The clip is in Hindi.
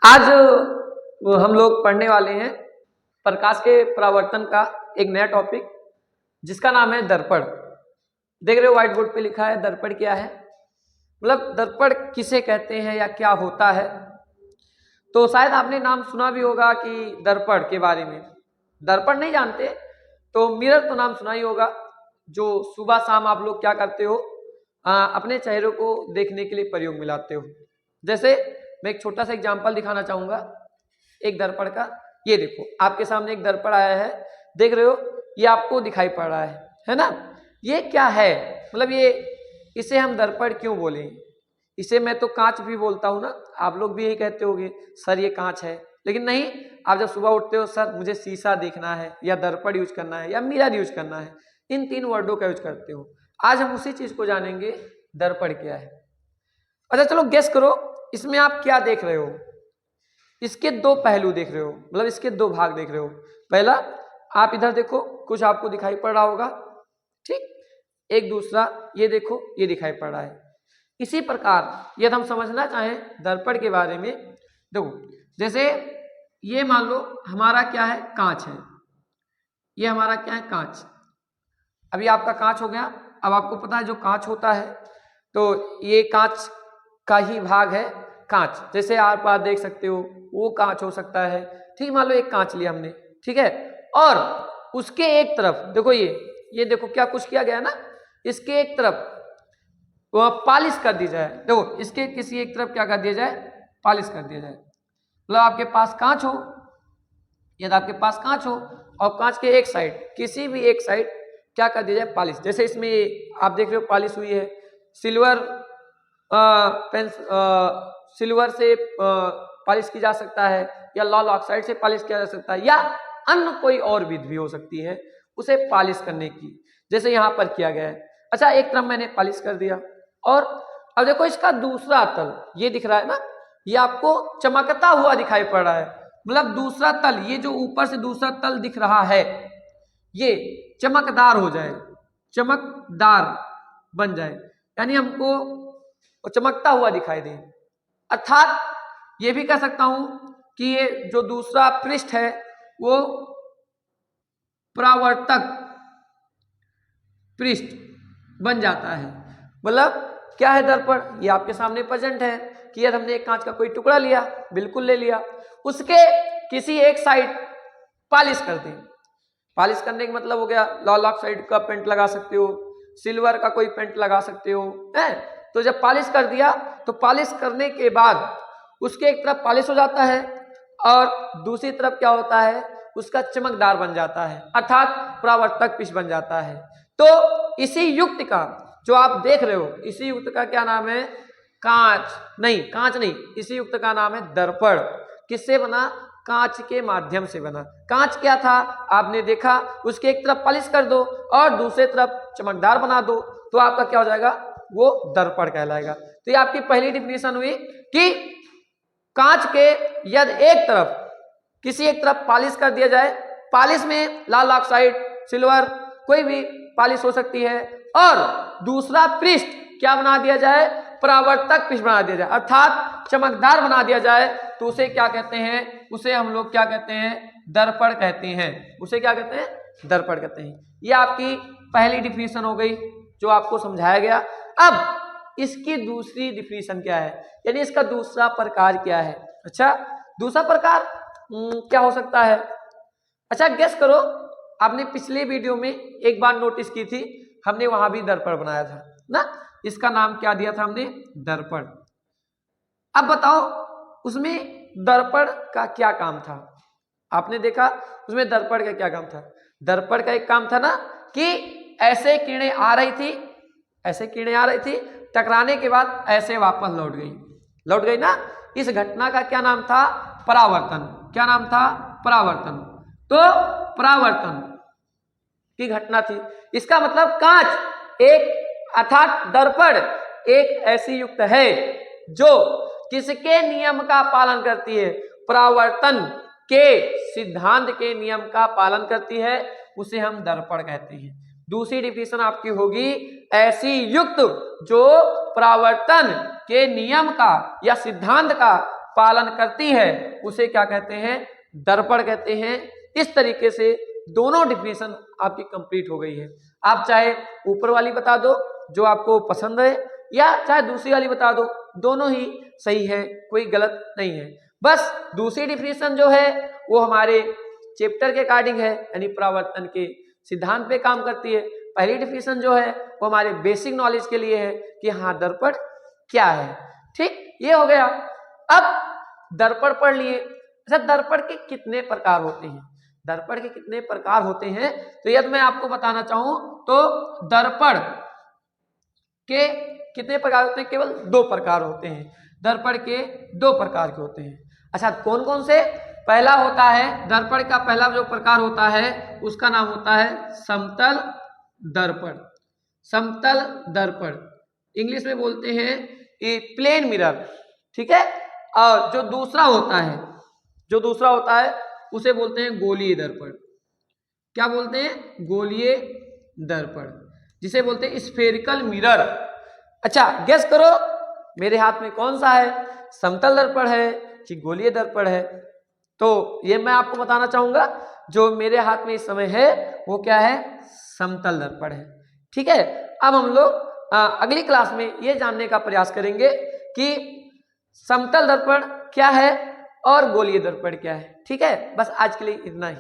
आज हम लोग पढ़ने वाले हैं प्रकाश के परावर्तन का एक नया टॉपिक जिसका नाम है दर्पण। देख रहे हो व्हाइट बोर्ड पे लिखा है दर्पण क्या है, मतलब दर्पण किसे कहते हैं या क्या होता है। तो शायद आपने नाम सुना भी होगा कि दर्पण के बारे में। दर्पण नहीं जानते तो मिरर तो नाम सुना ही होगा, जो सुबह शाम आप लोग क्या करते हो, अपने चेहरे को देखने के लिए प्रयोग में लाते हो। जैसे मैं एक छोटा सा एग्जांपल दिखाना चाहूंगा एक दर्पण का। ये देखो आपके सामने एक दर्पण आया है, देख रहे हो, ये आपको दिखाई पड़ रहा है ना। ये क्या है, मतलब ये इसे हम दर्पण क्यों बोले? इसे मैं तो कांच भी बोलता हूं ना, आप लोग भी यही कहते होगे सर ये कांच है, लेकिन नहीं, आप जब सुबह उठते हो सर मुझे शीशा देखना है या दर्पण यूज करना है या मिरर यूज करना है, इन तीन वर्डों का यूज करते हो। आज हम उसी चीज को जानेंगे, दर्पण क्या है। अच्छा चलो गेस करो, इसमें आप क्या देख रहे हो? इसके दो पहलू देख रहे हो, मतलब इसके दो भाग देख रहे हो। पहला आप इधर देखो, कुछ आपको दिखाई पड़ रहा होगा, ठीक। एक दूसरा ये देखो, ये दिखाई पड़ रहा है। इसी प्रकार यदि हम समझना चाहें दर्पण के बारे में, देखो जैसे ये मान लो हमारा क्या है, कांच है। ये हमारा क्या है, कांच। अभी आपका कांच हो गया। अब आपको पता है जो कांच होता है, तो ये कांच का ही भाग है कांच। जैसे आप देख सकते हो वो कांच हो सकता है, ठीक। मान लो एक कांच लिया हमने, ठीक है, और उसके एक तरफ देखो, ये देखो क्या कुछ किया गया ना, इसके एक तरफ वो पॉलिश कर दी जाए। देखो इसके किसी एक तरफ क्या कर दिया जाए, पॉलिश कर दिया जाए। मतलब आपके पास कांच हो, यदि आपके पास कांच हो और कांच के एक साइड, किसी भी एक साइड क्या कर दिया जाए, पॉलिश। जैसे इसमें आप देख रहे हो पॉलिश हुई है, सिल्वर सिल्वर से पॉलिश की जा सकता है, या लाल ऑक्साइड से पॉलिश किया जा सकता है, या अन्य कोई और विधि भी हो सकती है उसे पॉलिश करने की, जैसे यहाँ पर किया गया है। अच्छा एक तरफ मैंने पॉलिश कर दिया, और अब देखो इसका दूसरा तल ये दिख रहा है ना, ये आपको चमकता हुआ दिखाई पड़ रहा है। मतलब दूसरा तल, ये जो ऊपर से दूसरा तल दिख रहा है, ये चमकदार हो जाए, चमकदार बन जाए, यानी हमको चमकता हुआ दिखाई दे। अर्थात ये भी कह सकता हूं कि ये जो दूसरा पृष्ठ है वो परावर्तक पृष्ठ बन जाता है। मतलब क्या है दर्पण, ये आपके सामने प्रेजेंट है कि यदि हमने एक कांच का कोई टुकड़ा लिया, बिल्कुल ले लिया, उसके किसी एक साइड पॉलिश कर दी। पॉलिश करने का मतलब हो गया लाल ऑक्साइड का पेंट लगा सकते हो, सिल्वर का कोई पेंट लगा सकते हो, है। तो जब पॉलिश कर दिया तो पॉलिश करने के बाद उसके एक तरफ पॉलिश हो जाता है और दूसरी तरफ क्या होता है, उसका चमकदार बन जाता है, अर्थात परावर्तक पृष्ठ बन जाता है। तो इसी युक्त का जो आप देख रहे हो, इसी युक्त का क्या नाम है, कांच नहीं, इसी युक्त का नाम है दर्पण। किससे बना, कांच के माध्यम से बना। कांच क्या था आपने देखा, उसके एक तरफ पॉलिश कर दो और दूसरे तरफ चमकदार बना दो, तो आपका क्या हो जाएगा, वो दर्पण कहलाएगा। तो ये आपकी पहली डिफिनेशन हुई कि कांच के यदि एक तरफ, किसी एक तरफ पॉलिश कर दिया जाए, पॉलिश में लाल ऑक्साइड, सिल्वर, कोई भी पॉलिश हो सकती है, और दूसरा पृष्ठ क्या बना दिया जाए, परावर्तक पृष्ठ बना दिया जाए, अर्थात चमकदार बना दिया जाए, तो उसे क्या कहते हैं, उसे हम लोग क्या कहते हैं, दर्पण कहते हैं। उसे क्या कहते हैं, दर्पण कहते हैं। ये आपकी पहली डिफिनेशन हो गई जो आपको समझाया गया। अब इसकी दूसरी डिफिनेशन क्या है, यानी इसका दूसरा प्रकार क्या है। अच्छा दूसरा प्रकार क्या हो सकता है? अच्छा गेस करो, आपने पिछले वीडियो में एक बार नोटिस की थी, हमने वहां भी दर्पण बनाया था ना, इसका नाम क्या दिया था हमने, दर्पण। अब बताओ उसमें दर्पण का क्या काम था? आपने देखा उसमें दर्पण का क्या काम था? दर्पण का एक काम था ना कि ऐसे किरणें आ रही थी, ऐसे किरणें आ रही थी, टकराने के बाद ऐसे वापस लौट गई ना। इस घटना का क्या नाम था, परावर्तन। क्या नाम था, परावर्तन। तो परावर्तन की घटना थी। इसका मतलब कांच एक, अर्थात दर्पण एक ऐसी युक्त है जो किसके नियम का पालन करती है, परावर्तन के सिद्धांत के नियम का पालन करती है, उसे हम दर्पण कहते हैं। दूसरी डिफिनेशन आपकी होगी ऐसी युक्त जो परावर्तन के नियम का या सिद्धांत का पालन करती है उसे क्या कहते हैं, दर्पण कहते हैं। इस तरीके से दोनों डिफिनेशन आपकी कंप्लीट हो गई है। आप चाहे ऊपर वाली बता दो जो आपको पसंद है, या चाहे दूसरी वाली बता दो, दोनों ही सही है, कोई गलत नहीं है। बस दूसरी डिफिनेशन जो है वो हमारे चैप्टर के अकॉर्डिंग है, यानी परावर्तन के सिद्धांत पे काम करती है। पहली डिफिनेशन जो है वो हमारे बेसिक नॉलेज के लिए है कि हाँ दर्पण क्या है। ठीक, ये हो गया। अब दर्पण पढ़ लिए। अच्छा, दर्पण के कितने प्रकार होते हैं, दर्पण के कितने प्रकार होते हैं, तो यदि मैं आपको बताना चाहूं तो दर्पण के कितने प्रकार होते हैं, केवल 2 प्रकार होते हैं। दर्पण के 2 प्रकार के होते हैं। अच्छा, कौन कौन से? पहला होता है, दर्पण का पहला जो प्रकार होता है उसका नाम होता है समतल दर्पण। समतल दर्पण इंग्लिश में बोलते हैं ये प्लेन मिरर, ठीक है। और जो दूसरा होता है उसे बोलते हैं गोलीय दर्पण। क्या बोलते हैं? गोलीय दर्पण, जिसे बोलते हैं स्फेरिकल मिरर। अच्छा, गेस करो मेरे हाथ में कौन सा है, समतल दर्पण है कि गोलीय दर्पण है? तो ये मैं आपको बताना चाहूंगा, जो मेरे हाथ में इस समय है वो क्या है, समतल दर्पण है। ठीक है, अब हम लोग अगली क्लास में ये जानने का प्रयास करेंगे कि समतल दर्पण क्या है और गोलीय दर्पण क्या है। ठीक है, बस आज के लिए इतना ही।